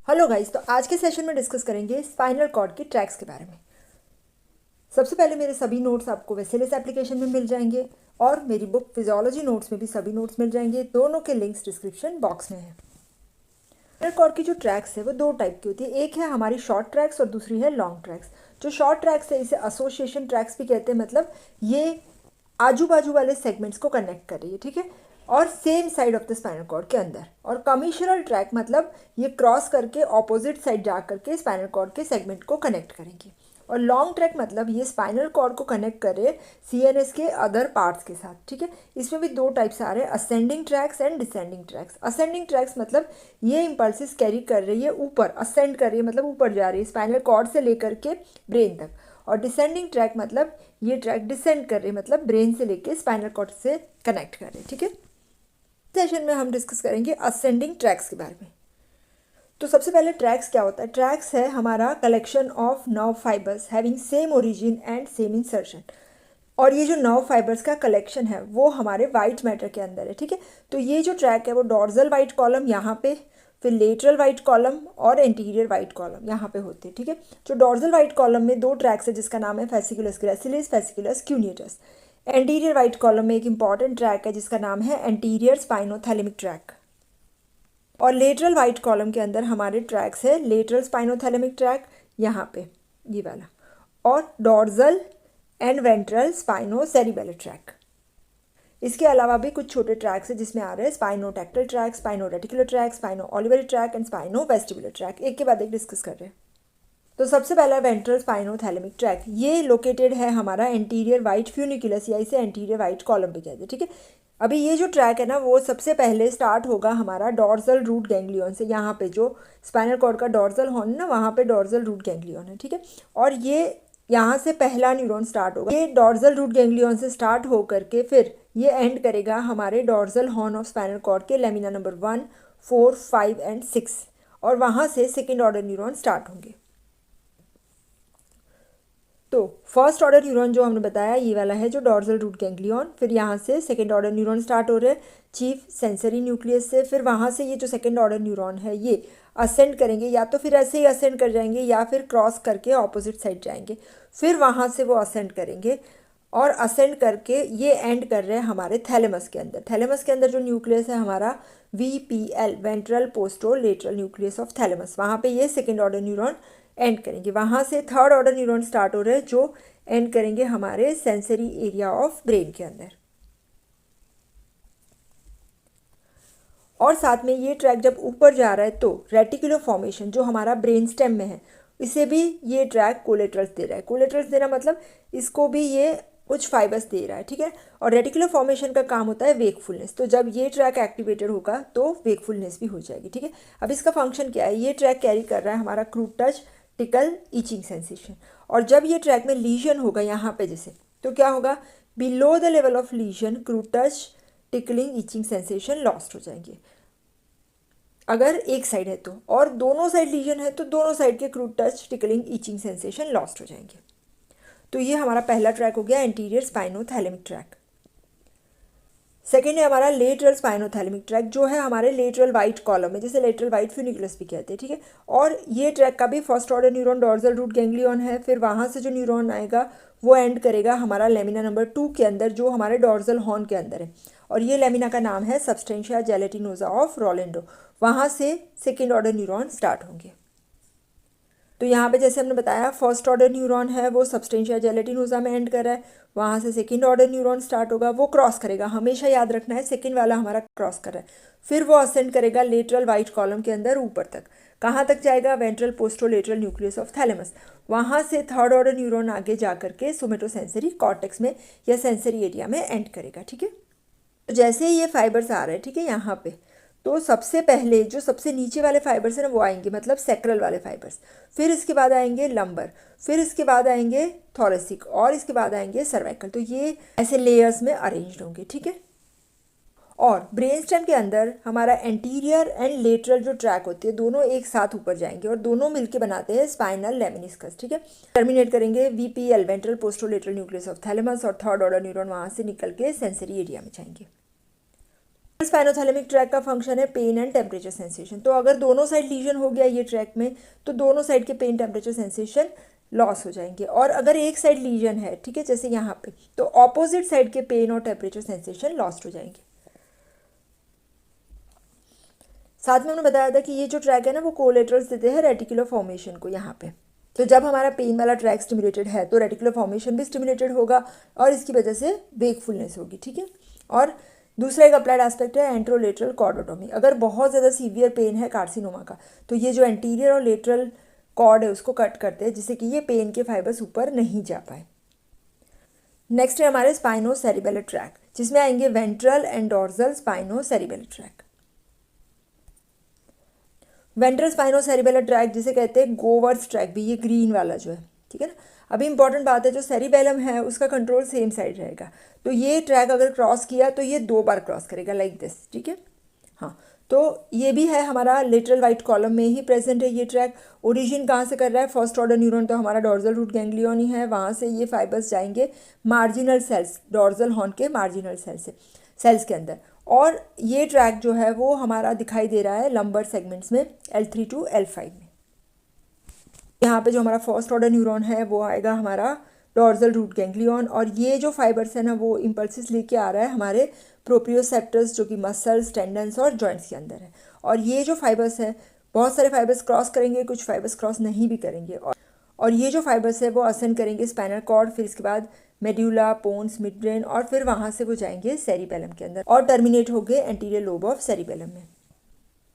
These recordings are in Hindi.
हेलो गाइस, तो आज के सेशन में डिस्कस करेंगे स्पाइनल कॉर्ड की ट्रैक्स के बारे में। सबसे पहले मेरे सभी नोट्स आपको वेसेलिस एप्लीकेशन में मिल जाएंगे और मेरी बुक फिजियोलॉजी नोट्स में भी सभी नोट्स मिल जाएंगे। दोनों के लिंक्स डिस्क्रिप्शन बॉक्स में है। स्पाइनल कॉर्ड की जो ट्रैक्स है वो दो टाइप की होती है। एक है हमारी शॉर्ट ट्रैक्स और दूसरी है लॉन्ग ट्रैक्स। जो शॉर्ट ट्रैक्स है इसे एसोसिएशन ट्रैक्स भी कहते हैं, मतलब ये आजू बाजू वाले सेगमेंट्स को कनेक्ट कर रही है, ठीक है, और same side of the spinal cord के अंदर। और कमीशनल ट्रैक मतलब ये क्रॉस करके ऑपोजिट साइड जा करके स्पाइनल कॉर्ड के सेगमेंट को कनेक्ट करेंगे। और लॉन्ग ट्रैक मतलब ये स्पाइनल कॉर्ड को कनेक्ट करे सीएनएस के अदर पार्ट्स के साथ, ठीक है। इसमें भी दो टाइप्स आ रहे हैं, ascending tracks and descending tracks. Ascending tracks मतलब ये इंपल्सिस कैरी कर रही है ऊपर, असेंड कर रही है मतलब ऊपर जा रही है स्पाइनल कॉर्ड से लेकर के ब्रेन तक। और डिसेंडिंग ट्रैक मतलब ये ट्रैक डिसेंड कर रहे हैं, मतलब ब्रेन से लेके स्पाइनल कॉर्ड से कनेक्ट कर रहे हैं, ठीक है। सेशन में हम डिस्कस करेंगे असेंडिंग ट्रैक्स के बारे में। तो सबसे पहले ट्रैक्स क्या होता है? ट्रैक्स है हमारा collection of nerve fibres having same origin and same insertion. और ये जो नर्व फाइबर्स का कलेक्शन है वो हमारे वाइट मैटर के अंदर है, ठीक है। तो ये जो ट्रैक है वो डॉर्जल वाइट कॉलम यहाँ पे, फिर लेटरल वाइट कॉलम और एंटीरियर वाइट कॉलम यहाँ पे होते हैं, ठीक है। जो डॉर्जल वाइट कॉलम में दो ट्रैक्स है जिसका नाम है fasciculus gracilis, fasciculus cuneatus. Anterior white column में एक इंपॉर्टेंट ट्रैक है जिसका नाम है एंटीरियर स्पाइनोथैलेमिक ट्रैक। और लेटरल वाइट कॉलम के अंदर हमारे ट्रैक्स है लेटरल स्पाइनोथैलेमिक ट्रैक यहाँ पे, ये वाला, और dorsal and ventral spinocerebellar tract. इसके अलावा भी कुछ छोटे ट्रैक्स हैं जिसमें आ रहे हैं spinotectal tract, spinoreticular tract, spino-olivary tract and spinovestibular tract. एक के बाद एक डिस्कस कर रहे हैं। तो सबसे पहला वेंट्रल स्पाइनोथैलेमिक ट्रैक, ये लोकेटेड है हमारा एंटीरियर वाइट फ्यूनिकुलस या इसे एंटीरियर वाइट कॉलम भी कहते हैं, ठीक है। अभी ये जो ट्रैक है ना वो सबसे पहले स्टार्ट होगा हमारा डॉर्जल रूट गैंग्लियन से। यहाँ पे जो स्पाइनल कॉर्ड का डॉर्जल हॉर्न है ना, वहाँ पे डॉर्जल रूट गैंग्लियन है, ठीक है। और ये यहाँ से पहला न्यूरॉन स्टार्ट होगा। ये डॉर्जल रूट गैंग्लियन से स्टार्ट हो करके फिर ये एंड करेगा हमारे डॉर्जल हॉर्न ऑफ स्पाइनल कॉर्ड के लेमिना नंबर 1, 4, 5 एंड 6। और वहाँ से सेकेंड ऑर्डर न्यूरॉन स्टार्ट होंगे। तो फर्स्ट ऑर्डर न्यूरॉन जो हमने बताया ये वाला है जो डॉर्जल रूट गैंग्लियन। फिर यहाँ से सेकेंड ऑर्डर न्यूरॉन स्टार्ट हो रहे हैं चीफ सेंसरी न्यूक्लियस से। फिर वहाँ से ये जो सेकेंड ऑर्डर न्यूरॉन है ये असेंड करेंगे, या तो फिर ऐसे ही असेंड कर जाएंगे या फिर क्रॉस करके ऑपोजिट साइड जाएंगे। फिर वहाँ से वो असेंड करेंगे और असेंड करके ये एंड कर रहे हैं हमारे थैलेमस के अंदर। थैलेमस के अंदर जो न्यूक्लियस है हमारा VPL, ventral posterolateral nucleus of thalamus, वहाँ पे ये सेकेंड ऑर्डर न्यूरॉन एंड करेंगे। वहाँ से थर्ड ऑर्डर न्यूरॉन स्टार्ट हो रहे हैं जो एंड करेंगे हमारे सेंसरी एरिया ऑफ ब्रेन के अंदर। और साथ में ये ट्रैक जब ऊपर जा रहा है तो रेटिकुलर फॉर्मेशन जो हमारा ब्रेन स्टेम में है इसे भी ये ट्रैक कोलेटरल्स दे रहा है। कोलेटरल्स दे रहा मतलब इसको भी ये कुछ फाइबर्स दे रहा है, ठीक है। और रेटिकुलर फॉर्मेशन का काम होता है वेकफुलनेस। तो जब ये ट्रैक एक्टिवेटेड होगा तो वेकफुलनेस भी हो जाएगी, ठीक है। अब इसका फंक्शन क्या है? ये ट्रैक कैरी कर रहा है हमारा crude touch, tackle, itching sensation. और जब ये ट्रैक में लीजन होगा यहाँ पे जैसे, तो क्या होगा? Below the level of legion crude touch, tickling, itching sensation lost हो जाएंगे अगर एक साइड है तो। और दोनों साइड लीजन है तो दोनों साइड के crude touch, tickling, itching sensation lost हो जाएंगे। तो ये हमारा पहला ट्रैक हो गया एंटीरियर स्पाइनोथैलेमिक ट्रैक। सेकेंड है हमारा लेटरल स्पाइनोथैलेमिक ट्रैक जो है हमारे लेटरल वाइट कॉलम में, जैसे लेटरल वाइट फ्यूनिकुलस भी कहते हैं, ठीक है। और ये ट्रैक का भी first order neuron dorsal root ganglion है। फिर वहाँ से जो न्यूरॉन आएगा वो एंड करेगा हमारा लेमिना नंबर 2 के अंदर जो हमारे डॉर्जल हॉर्न के अंदर है। और ये लेमिना का नाम है सबस्टेंशिया जेलेटिनोजा ऑफ रोलेंडो। वहाँ से सेकेंड ऑर्डर न्यूरॉन स्टार्ट होंगे। तो यहाँ पे जैसे हमने बताया फर्स्ट ऑर्डर न्यूरॉन है वो सबस्टेंशिया जेलेटिनोजा में एंड कर रहा है। वहाँ से सेकेंड ऑर्डर न्यूरॉन स्टार्ट होगा, वो क्रॉस करेगा, हमेशा याद रखना है सेकेंड वाला हमारा क्रॉस कर रहा है। फिर वो असेंड करेगा लेटरल वाइट कॉलम के अंदर ऊपर तक। कहाँ तक जाएगा? Ventral posterolateral nucleus of thalamus. वहाँ से थर्ड ऑर्डर न्यूरॉन आगे जा करके सोमेटोसेंसरी कॉर्टेक्स में या सेंसरी एरिया में एंड करेगा, ठीक है। तो जैसे ही ये फाइबर्स आ रहे हैं, ठीक है, यहाँ पे, तो सबसे पहले जो सबसे नीचे वाले फाइबर्स हैं ना वो आएंगे, मतलब सेक्रल वाले फाइबर्स। फिर इसके बाद आएंगे लंबर, फिर इसके बाद आएंगे थोरेसिक और इसके बाद आएंगे सर्वाइकल। तो ये ऐसे लेयर्स में अरेंज्ड होंगे, ठीक है। और ब्रेन स्टेम के अंदर हमारा एंटीरियर एंड लेटरल जो ट्रैक होती है दोनों एक साथ ऊपर जाएंगे और दोनों मिलके बनाते हैं स्पाइनल लेमिनिस्कस, ठीक है। टर्मिनेट करेंगे VPL, ventral posterolateral nucleus of thalamus, और थर्ड ऑर्डर न्यूरॉन वहाँ से निकल के सेंसरी एरिया में जाएंगे। स्पाइनोथैलेमिक ट्रैक का फंक्शन है पेन एंड टेम्परेचर सेंसेशन। तो अगर दोनों साइड लीजन हो गया ये ट्रैक में तो दोनों साइड के पेन टेम्परेचर सेंसेशन लॉस हो जाएंगे। और अगर एक साइड लीजन है, ठीक है, जैसे यहाँ पे, तो ऑपोजिट साइड के पेन और टेम्परेचर सेंसेशन लॉस्ट हो जाएंगे। साथ में हमने बताया था कि ये जो ट्रैक है ना वो कोलेटरल्स देते हैं रेटिकुलर फॉर्मेशन को यहाँ पे। तो जब हमारा पेन वाला ट्रैक स्टिमुलेटेड है तो रेटिकुलर फॉर्मेशन भी स्टिमुलेटेड होगा और इसकी वजह से वेकफुलनेस होगी, ठीक है। और दूसरा एक अप्लाइड एस्पेक्ट है एंट्रोलेटरल कॉर्डोटोमी। अगर बहुत ज़्यादा सीवियर पेन है कार्सिनोमा का तो ये जो एंटीरियर और लेटरल कॉर्ड है उसको कट करते हैं जिससे कि ये पेन के फाइबर्स ऊपर नहीं जा पाए। नेक्स्ट है हमारे स्पाइनो सेरिबेलर ट्रैक, जिसमें आएंगे ventral and dorsal स्पाइनो cerebellar track. Ventral spinocerebellar track जिसे कहते हैं गोवर्स ट्रैक भी, ये ग्रीन वाला जो है, ठीक है ना। अभी इंपॉर्टेंट बात है, जो सेरिबेलम है उसका कंट्रोल सेम साइड रहेगा। तो ये ट्रैक अगर क्रॉस किया तो ये 2 बार क्रॉस करेगा लाइक दिस, ठीक है। हाँ, तो ये भी है हमारा लेटरल वाइट कॉलम में ही प्रेजेंट है ये ट्रैक। ओरिजिन कहाँ से कर रहा है? फर्स्ट ऑर्डर न्यूरॉन तो हमारा डॉर्सल रूट गैंग्लियन ही है, वहाँ से ये फाइबर्स जाएंगे मार्जिनल सेल्स, डॉर्सल हॉर्न के मार्जिनल सेल्स के अंदर। और ये ट्रैक जो है वो हमारा दिखाई दे रहा है लंबर सेगमेंट्स में L3 to L5 में। यहाँ पे जो हमारा फर्स्ट ऑर्डर न्यूरॉन है वो आएगा हमारा डॉर्सल रूट गैंग्लियन, और ये जो फाइबर्स है ना वो इम्पल्सिस लेके आ रहा है हमारे प्रोप्रियोसेप्टर्स जो कि मसल्स, टेंडन्स और जॉइंट्स के अंदर है। और ये जो फाइबर्स है, बहुत सारे फाइबर्स क्रॉस करेंगे, कुछ फाइबर्स क्रॉस नहीं भी करेंगे। और ये जो फाइबर्स है वो असेंड करेंगे स्पाइनल कॉर्ड, फिर इसके बाद मेड्यूला, पोन्स, मिड ब्रेन, और फिर वहाँ से वो जाएंगे सेरिबेलम के अंदर और टर्मिनेट हो गए एंटीरियर लोब ऑफ सेरिबेलम में।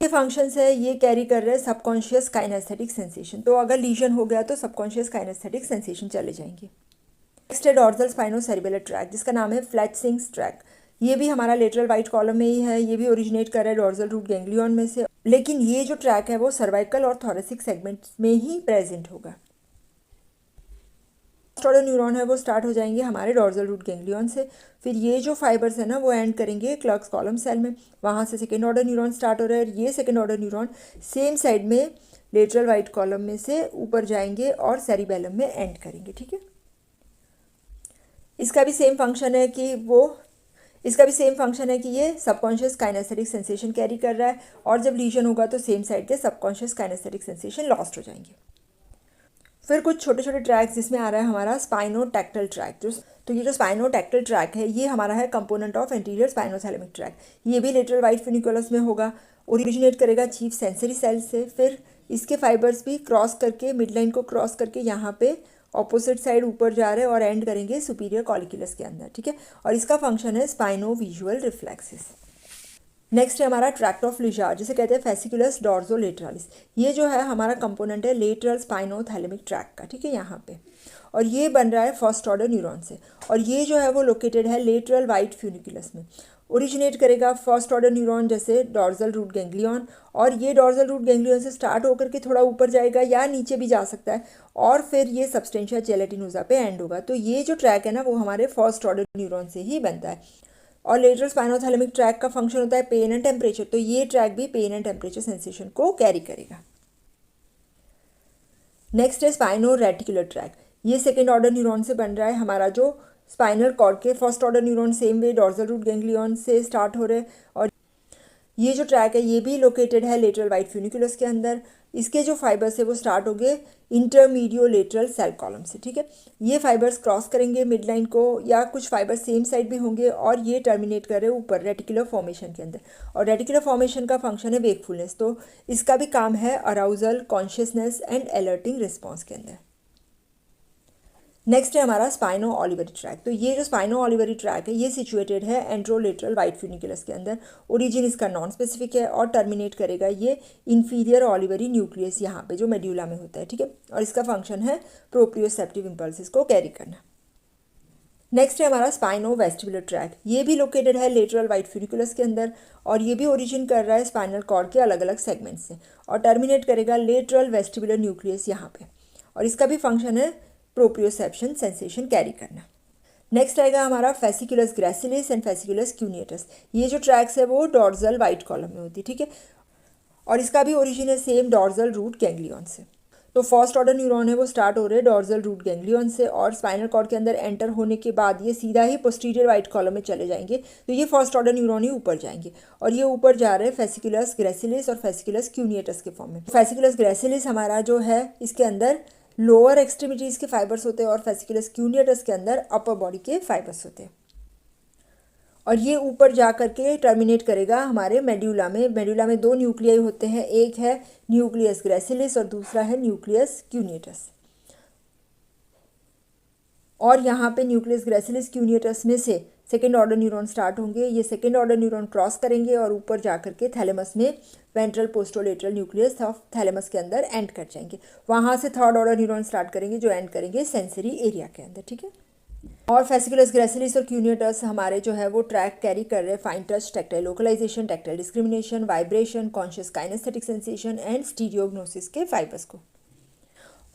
ये फंक्शंस है, ये कैरी कर रहे हैं सबकॉन्शियस काइनेस्थेटिक सेंसेशन। तो अगर लीजन हो गया तो सबकॉन्शियस काइनेस्थेटिक सेंसेशन चले जाएंगे। नेक्स्ट है डॉर्सल स्पाइनो सेरिबेलर ट्रैक, जिसका नाम है फ्लेटसिंग्स ट्रैक। ये भी हमारा लेटरल वाइट कॉलम में ही है, ये भी ओरिजिनेट कर रहा है डॉर्सल रूट गैंग्लियन में से, लेकिन ये जो ट्रैक है वो सर्वाइकल और थोरेसिक सेगमेंट्स में ही प्रेजेंट होगा। फर्स्ट ऑर्डर न्यूरॉन है वो स्टार्ट हो जाएंगे हमारे डॉर्सल रूट गैंग्लियन से, फिर ये जो फाइबर्स है ना वो एंड करेंगे क्लर्क्स कॉलम सेल में, वहाँ से सेकेंड ऑर्डर न्यूरॉन स्टार्ट हो रहा है। ये second order neuron same side में लेटरल वाइट कॉलम में से ऊपर जाएंगे और सेरिबेलम में एंड करेंगे, ठीक है। इसका भी सेम फंक्शन है कि ये सबकॉन्शियस काइनेस्थेटिक सेंसेशन कैरी कर रहा है, और जब लीजन होगा तो सेम साइड के सबकॉन्शियस काइनेस्थेटिक सेंसेशन लॉस्ट हो जाएंगे। फिर कुछ छोटे छोटे ट्रैक्स जिसमें आ रहा है हमारा स्पाइनोटैक्टल ट्रैक। तो ये जो स्पाइनोटैक्टल ट्रैक है ये हमारा है component of anterior spinothalamic track. ये भी लेटरल वाइट फ्यूनिकुलस में होगा, ओरिजिनेट करेगा चीफ सेंसरी सेल से, फिर इसके फाइबर्स भी क्रॉस करके मिडलाइन को क्रॉस करके यहाँ पे ऑपोजिट साइड ऊपर जा रहे हैं और एंड करेंगे सुपीरियर कॉलिक्यूलस के अंदर, ठीक है। और इसका फंक्शन है स्पाइनो विजुअल रिफ्लेक्सिस। नेक्स्ट है हमारा ट्रैक्ट ऑफ लिजार्ड, जिसे कहते हैं फेसिकुलस डॉर्जोलेटरालिस। ये जो है हमारा कंपोनेंट है लेटरल स्पाइनोथैलेमिक ट्रैक का, ठीक है, यहाँ पे। और ये बन रहा है फर्स्ट ऑर्डर न्यूरॉन से, और ये जो है वो लोकेटेड है लेटरल वाइट फ्यूनिकुलस में। ओरिजिनेट करेगा फर्स्ट ऑर्डर न्यूरॉन जैसे डॉर्सल रूट गैंग्लियन, और ये डॉर्सल रूट गैंग्लियन से स्टार्ट होकर के थोड़ा ऊपर जाएगा या नीचे भी जा सकता है, और फिर ये सबस्टेंशिया जेलेटिनोसा पे एंड होगा। तो ये जो ट्रैक है ना वो हमारे फर्स्ट ऑर्डर न्यूरॉन से ही बनता है। और लेटरल स्पाइनोथैलेमिक ट्रैक का फंक्शन होता है पेन एंड टेम्परेचर, तो ये ट्रैक भी पेन एंड टेम्परेचर सेंसेशन को कैरी करेगा। नेक्स्ट है स्पाइनो रेटिकुलर ट्रैक। ये सेकेंड ऑर्डर न्यूरॉन से बन रहा है। हमारा जो स्पाइनल कॉर्ड के first order neuron same way dorsal root ganglion से स्टार्ट हो रहे हैं, और ये जो ट्रैक है ये भी लोकेटेड है लेटरल वाइट फ्यूनिकुलस के अंदर। इसके जो फाइबर्स है वो स्टार्ट हो गए इंटरमीडियो लेटरल सेल कॉलम से, ठीक है। ये फाइबर्स क्रॉस करेंगे मिडलाइन को, या कुछ फाइबर्स सेम साइड भी होंगे, और ये टर्मिनेट कर रहे हैं ऊपर रेटिकुलर फॉर्मेशन के अंदर। और रेटिकुलर फॉर्मेशन का फंक्शन है वेकफुलनेस, तो इसका भी काम है arousal, consciousness and alerting response के अंदर। नेक्स्ट है हमारा स्पाइनो ऑलिवरी ट्रैक। तो ये जो स्पाइनो ऑलिवरी ट्रैक है ये सिचुएटेड है एंट्रोलेटरल वाइट फ्यूनिकुलस के अंदर। ओरिजिन इसका नॉन स्पेसिफिक है और टर्मिनेट करेगा ये इंफीरियर ऑलिवरी न्यूक्लियस यहाँ पे जो मेड्यूला में होता है, ठीक है। और इसका फंक्शन है प्रोप्रियोसेप्टिव इम्पल्सिस को कैरी करना। नेक्स्ट है हमारा स्पाइनो वेस्टिबुलर ट्रैक। ये भी लोकेटेड है लेटरल वाइट फ्यूनिकुलस के अंदर, और ये भी ओरिजिन कर रहा है स्पाइनल कॉर्ड के अलग अलग सेगमेंट से, और टर्मिनेट करेगा लेटरल वेस्टिबुलर न्यूक्लियस यहाँ पे। और इसका भी फंक्शन है प्रोप्रियोसेप्शन सेंसेशन कैरी करना। नेक्स्ट आएगा हमारा फेसिकुलस ग्रेसिलिस एंड फेसिकुलस क्यूनिएटस। ये जो ट्रैक्स है वो डॉर्सल वाइट कॉलम में होती है, ठीक है। और इसका भी ओरिजिन है सेम डॉर्सल रूट गैंग्लियन से। तो फर्स्ट ऑर्डर न्यूरॉन है वो स्टार्ट हो रहे हैं डॉर्सल रूट गैंग्लियन से, और स्पाइनल कॉर्ड के अंदर एंटर होने के बाद ये सीधा ही पोस्टीरियर वाइट कॉलम में चले जाएंगे। तो ये फर्स्ट ऑर्डर न्यूरॉन ही ऊपर जाएंगे, और ये ऊपर जा रहे हैं फेसिकुलस ग्रेसिलिस और फेसिकुलस क्यूनियटस के फॉर्म में। फेसिकुलस ग्रेसिलिस हमारा जो है इसके अंदर लोअर एक्सट्रीमिटीज़ के फाइबर्स होते हैं, और फेसिकुलस क्यूनियटस के अंदर अपर बॉडी के फाइबर्स होते हैं। और ये ऊपर जा करके टर्मिनेट करेगा हमारे मेड्यूला में। मेड्यूला में दो न्यूक्लियाई होते हैं, एक है न्यूक्लियस ग्रेसिलिस और दूसरा है न्यूक्लियस क्यूनियटस। और यहाँ पे न्यूक्लियस ग्रेसिलिस क्यूनियटस में से सेकेंड ऑर्डर न्यूरॉन स्टार्ट होंगे। ये सेकेंड ऑर्डर न्यूरॉन क्रॉस करेंगे और ऊपर जा करके थैलेमस में ventral posterolateral nucleus of thalamus के अंदर एंड कर जाएंगे। वहाँ से थर्ड ऑर्डर न्यूरॉन स्टार्ट करेंगे जो एंड करेंगे सेंसरी एरिया के अंदर, ठीक है। और फेसिकुलस ग्रेसिलिस और क्यूनियटस हमारे जो है वो ट्रैक कैरी कर रहे हैं fine touch, tactile localisation, tactile discrimination, vibration, conscious kinaesthetic sensation and stereognosis के फाइबर्स को।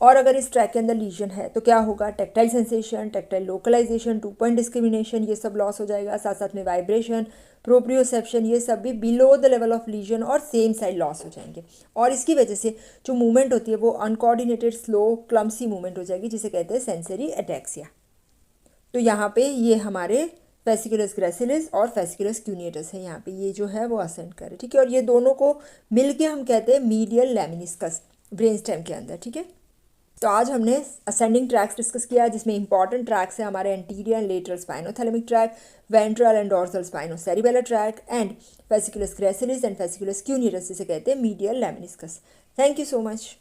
और अगर इस ट्रैक के अंदर लीजन है तो क्या होगा, tactile sensation, tactile localization, 2 point discrimination, ये सब लॉस हो जाएगा। साथ साथ में वाइब्रेशन, प्रोप्रियोसेप्शन, ये सब भी below the level of legion और सेम साइड लॉस हो जाएंगे। और इसकी वजह से जो मूवमेंट होती है वो अनकोऑर्डिनेटेड, स्लो, क्लम्सी मूवमेंट हो जाएगी, जिसे कहते हैं सेंसरी एटैक्सिया। तो यहाँ पे ये हमारे फेसिकुलस ग्रेसिलिस और फेसिकुलस क्यूनियटस है, यहाँ पे ये जो है वो असेंड करे, ठीक है। और ये दोनों को मिलके हम कहते हैं मीडियल लैमिनिस्कस ब्रेन स्टेम के अंदर, ठीक है। तो आज हमने असेंडिंग ट्रैक्स डिस्कस किया, जिसमें इंपॉर्टेंट ट्रैक्स है हमारे anterior and lateral spinothalamic tract, ventral and dorsal spinocerebellar tract and fasciculus gracilis and fasciculus cuneatus, जिसे कहते हैं medial lemniscus. Thank you so much.